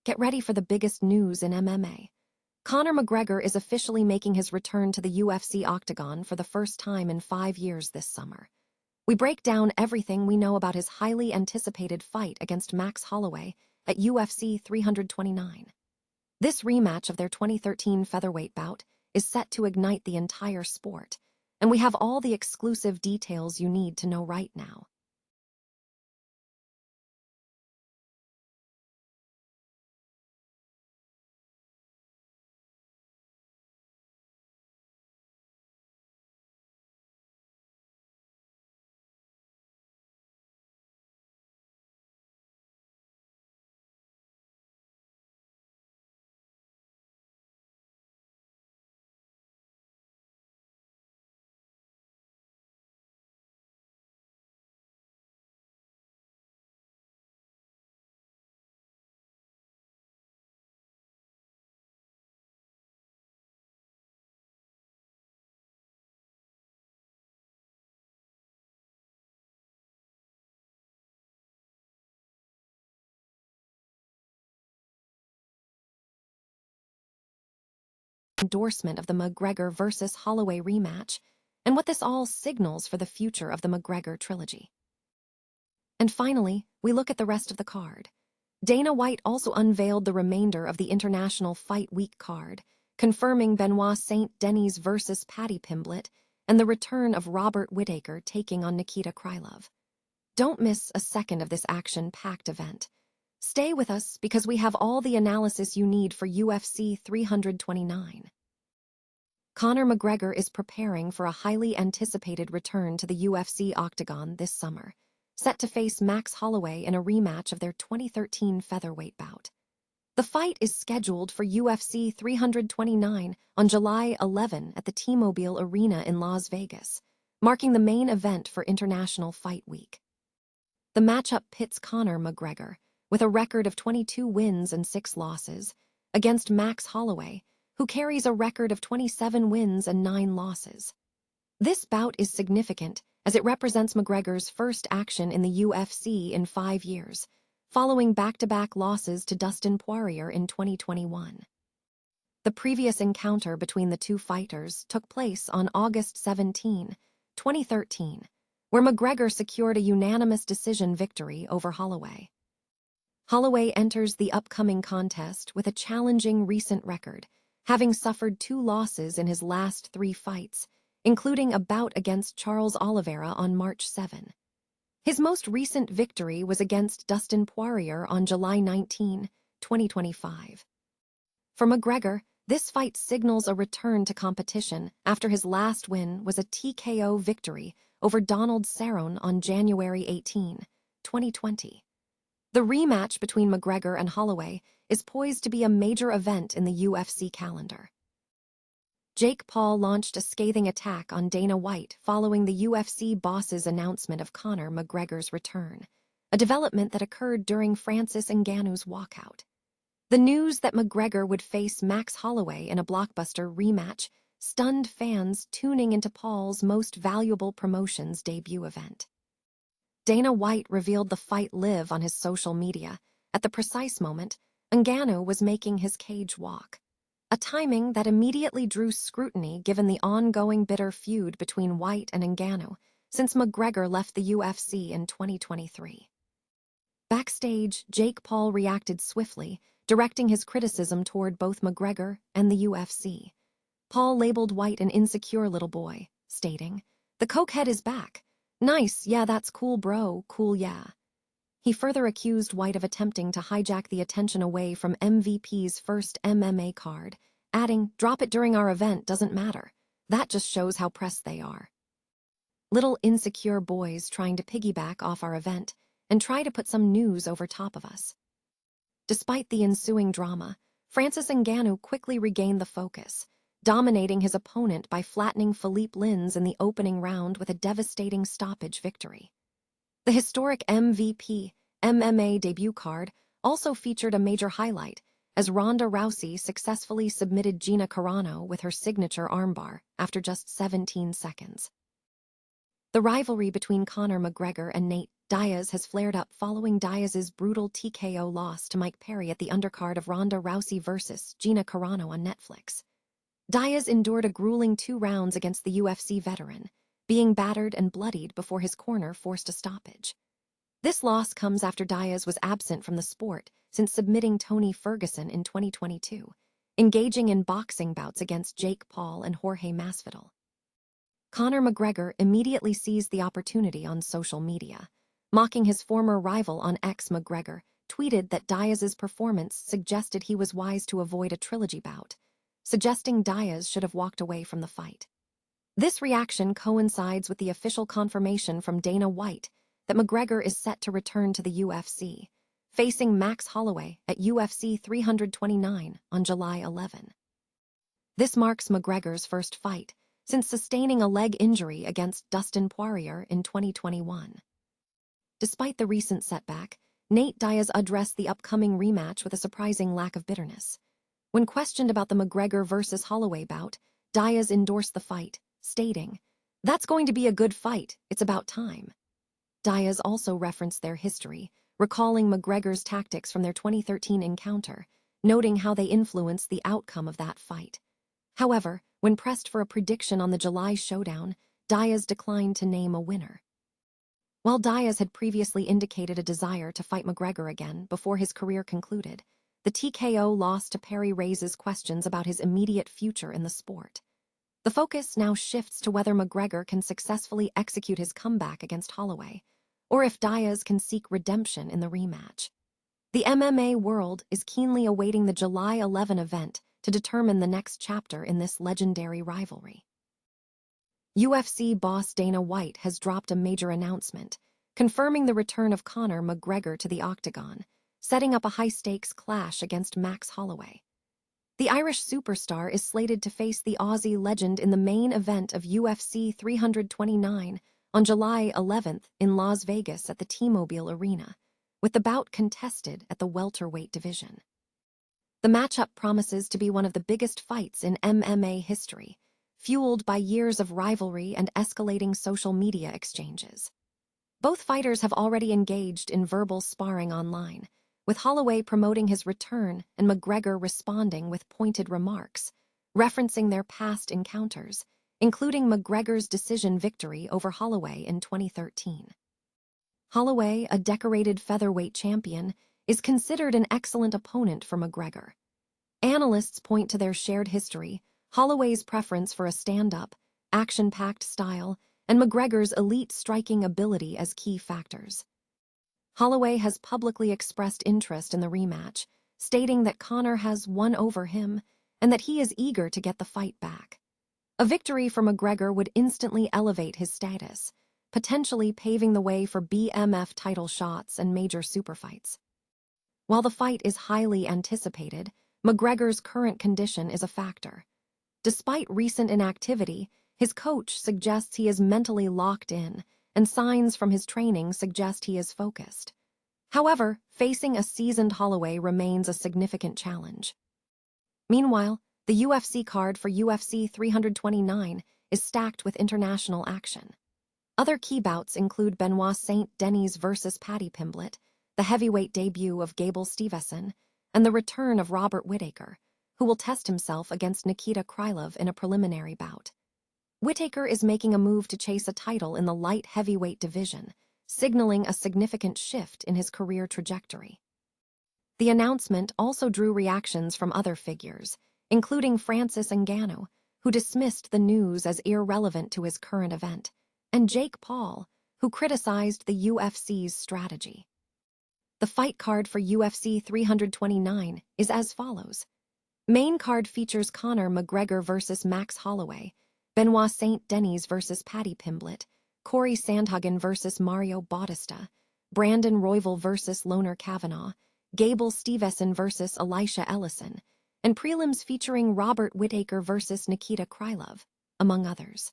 Get ready for the biggest news in MMA. Conor McGregor is officially making his return to the UFC octagon for the first time in 5 years this summer. We break down everything we know about his highly anticipated fight against Max Holloway at UFC 329. This rematch of their 2013 featherweight bout is set to ignite the entire sport, and we have all the exclusive details you need to know right now. Endorsement of the McGregor vs. Holloway rematch, and what this all signals for the future of the McGregor trilogy. And finally, we look at the rest of the card. Dana White also unveiled the remainder of the International Fight Week card, confirming Benoit St. Denis vs. Paddy Pimblett and the return of Robert Whittaker taking on Nikita Krylov. Don't miss a second of this action-packed event. Stay with us because we have all the analysis you need for UFC 329. Conor McGregor is preparing for a highly anticipated return to the UFC octagon this summer, set to face Max Holloway in a rematch of their 2013 featherweight bout. The fight is scheduled for UFC 329 on July 11 at the T-Mobile Arena in Las Vegas, marking the main event for International Fight Week. The matchup pits Conor McGregor, with a record of 22 wins and 6 losses, against Max Holloway, who carries a record of 27 wins and 9 losses. This bout is significant as it represents McGregor's first action in the UFC in 5 years, following back-to-back losses to Dustin Poirier in 2021. The previous encounter between the two fighters took place on August 17, 2013, where McGregor secured a unanimous decision victory over Holloway. Holloway enters the upcoming contest with a challenging recent record, having suffered 2 losses in his last 3 fights, including a bout against Charles Oliveira on March 7. His most recent victory was against Dustin Poirier on July 19, 2025. For McGregor, this fight signals a return to competition after his last win was a TKO victory over Donald Cerrone on January 18, 2020. The rematch between McGregor and Holloway is poised to be a major event in the UFC calendar. Jake Paul launched a scathing attack on Dana White following the UFC boss's announcement of Conor McGregor's return, a development that occurred during Francis Ngannou's walkout. The news that McGregor would face Max Holloway in a blockbuster rematch stunned fans tuning into Paul's most valuable promotions debut event. Dana White revealed the fight live on his social media at the precise moment Ngannou was making his cage walk, a timing that immediately drew scrutiny given the ongoing bitter feud between White and Ngannou since McGregor left the UFC in 2023. Backstage, Jake Paul reacted swiftly, directing his criticism toward both McGregor and the UFC. Paul labeled White an insecure little boy, stating, "The cokehead is back. Nice, yeah, that's cool, bro, cool, yeah." He further accused White of attempting to hijack the attention away from MVP's first MMA card, adding, "Drop it during our event doesn't matter. That just shows how pressed they are. Little insecure boys trying to piggyback off our event and try to put some news over top of us." Despite the ensuing drama, Francis Ngannou quickly regained the focus, dominating his opponent by flattening Philippe Lins in the opening round with a devastating stoppage victory. The historic MVP MMA debut card also featured a major highlight, as Ronda Rousey successfully submitted Gina Carano with her signature armbar after just 17 seconds. The rivalry between Conor McGregor and Nate Diaz has flared up following Diaz's brutal TKO loss to Mike Perry at the undercard of Ronda Rousey vs. Gina Carano on Netflix. Diaz endured a grueling 2 rounds against the UFC veteran, being battered and bloodied before his corner forced a stoppage. This loss comes after Diaz was absent from the sport since submitting Tony Ferguson in 2022, engaging in boxing bouts against Jake Paul and Jorge Masvidal. Conor McGregor immediately seized the opportunity on social media. Mocking his former rival on X, McGregor tweeted that Diaz's performance suggested he was wise to avoid a trilogy bout, suggesting Diaz should have walked away from the fight. This reaction coincides with the official confirmation from Dana White that McGregor is set to return to the UFC, facing Max Holloway at UFC 329 on July 11. This marks McGregor's first fight since sustaining a leg injury against Dustin Poirier in 2021. Despite the recent setback, Nate Diaz addressed the upcoming rematch with a surprising lack of bitterness. When questioned about the McGregor vs. Holloway bout, Diaz endorsed the fight, stating, "That's going to be a good fight, it's about time." Diaz also referenced their history, recalling McGregor's tactics from their 2013 encounter, noting how they influenced the outcome of that fight. However, when pressed for a prediction on the July showdown, Diaz declined to name a winner. While Diaz had previously indicated a desire to fight McGregor again before his career concluded, the TKO loss to Perry raises questions about his immediate future in the sport. The focus now shifts to whether McGregor can successfully execute his comeback against Holloway, or if Diaz can seek redemption in the rematch. The MMA world is keenly awaiting the July 11 event to determine the next chapter in this legendary rivalry. UFC boss Dana White has dropped a major announcement, confirming the return of Conor McGregor to the octagon, setting up a high-stakes clash against Max Holloway. The Irish superstar is slated to face the Aussie legend in the main event of UFC 329 on July 11 in Las Vegas at the T-Mobile Arena, with the bout contested at the welterweight division. The matchup promises to be one of the biggest fights in MMA history, fueled by years of rivalry and escalating social media exchanges. Both fighters have already engaged in verbal sparring online, with Holloway promoting his return and McGregor responding with pointed remarks, referencing their past encounters, including McGregor's decision victory over Holloway in 2013. Holloway, a decorated featherweight champion, is considered an excellent opponent for McGregor. Analysts point to their shared history, Holloway's preference for a stand-up, action-packed style, and McGregor's elite striking ability as key factors. Holloway has publicly expressed interest in the rematch, stating that Conor has won over him and that he is eager to get the fight back. A victory for McGregor would instantly elevate his status, potentially paving the way for BMF title shots and major superfights. While the fight is highly anticipated, McGregor's current condition is a factor. Despite recent inactivity, his coach suggests he is mentally locked in, and signs from his training suggest he is focused. However, facing a seasoned Holloway remains a significant challenge. Meanwhile, the UFC card for UFC 329 is stacked with international action. Other key bouts include Benoit St. Denis vs. Paddy Pimblett, the heavyweight debut of Gable Steveson, and the return of Robert Whittaker, who will test himself against Nikita Krylov in a preliminary bout. Whittaker is making a move to chase a title in the light heavyweight division, signaling a significant shift in his career trajectory. The announcement also drew reactions from other figures, including Francis Ngannou, who dismissed the news as irrelevant to his current event, and Jake Paul, who criticized the UFC's strategy. The fight card for UFC 329 is as follows. Main card features Conor McGregor vs. Max Holloway, Benoit St. Denis vs. Paddy Pimblett, Corey Sandhagen vs. Mario Bautista, Brandon Royval vs. Loner Kavanagh, Gable Steveson vs. Elisha Ellison, and prelims featuring Robert Whittaker vs. Nikita Krylov, among others.